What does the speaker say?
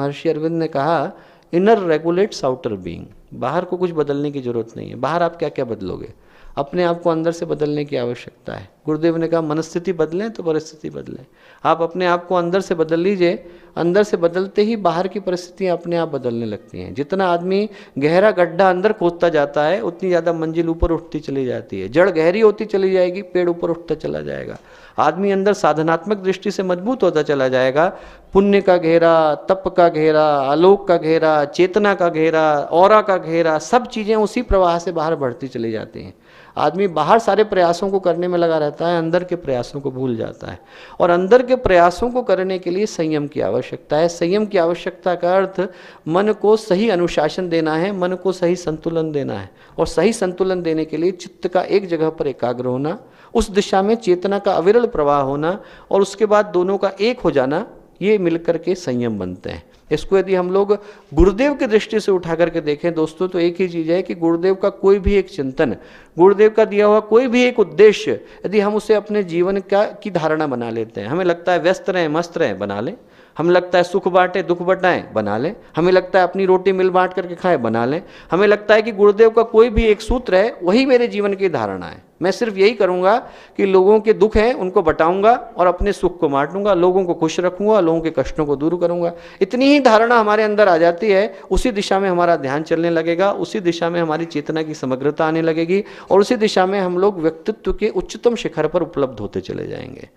महर्षि अरविंद ने कहा, inner regulates outer being. बाहर को कुछ बदलने की जरूरत नहीं है। बाहर आप क्या क्या बदलोगे, अपने आप को अंदर से बदलने की आवश्यकता है। गुरुदेव ने कहा मनस्थिति बदलें तो परिस्थिति बदलें। आप अपने आप को अंदर से बदल लीजिए, अंदर से बदलते ही बाहर की परिस्थितियां अपने आप बदलने लगती हैं। जितना आदमी गहरा गड्ढा अंदर खोदता जाता है उतनी ज़्यादा मंजिल ऊपर उठती चली जाती है। जड़ गहरी होती चली जाएगी, पेड़ ऊपर उठता चला जाएगा। आदमी अंदर साधनात्मक दृष्टि से मजबूत होता चला जाएगा। पुण्य का घेरा, तप का घेरा, आलोक का घेरा, चेतना का घेरा, ऑरा का घेरा, सब चीज़ें उसी प्रवाह से बाहर बढ़ती चली जाती हैं। आदमी बाहर सारे प्रयासों को करने में लगा रहता है, अंदर के प्रयासों को भूल जाता है। और अंदर के प्रयासों को करने के लिए संयम की आवश्यकता है। संयम की आवश्यकता का अर्थ मन को सही अनुशासन देना है, मन को सही संतुलन देना है। और सही संतुलन देने के लिए चित्त का एक जगह पर एकाग्र होना, उस दिशा में चेतना का अविरल प्रवाह होना और उसके बाद दोनों का एक हो जाना, ये मिलकर के संयम बनते हैं। इसको यदि हम लोग गुरुदेव की दृष्टि से उठा करके देखें दोस्तों, तो एक ही चीज़ है कि गुरुदेव का कोई भी एक चिंतन, गुरुदेव का दिया हुआ कोई भी एक उद्देश्य यदि हम उसे अपने जीवन की धारणा बना लेते हैं, हमें लगता है व्यस्त रहें मस्त रहें, बना लें। हमें लगता है सुख बांटे दुख बटाएं, बना लें। हमें लगता है अपनी रोटी मिल बांट करके खाएं, बना लें। हमें लगता है कि गुरुदेव का कोई भी एक सूत्र है वही मेरे जीवन की धारणा है। मैं सिर्फ यही करूंगा कि लोगों के दुख हैं उनको बटाऊंगा और अपने सुख को बांटूंगा, लोगों को खुश रखूंगा, लोगों के कष्टों को दूर करूंगा। इतनी ही धारणा हमारे अंदर आ जाती है, उसी दिशा में हमारा ध्यान चलने लगेगा, उसी दिशा में हमारी चेतना की समग्रता आने लगेगी और उसी दिशा में हम लोग व्यक्तित्व के उच्चतम शिखर पर उपलब्ध होते चले जाएंगे।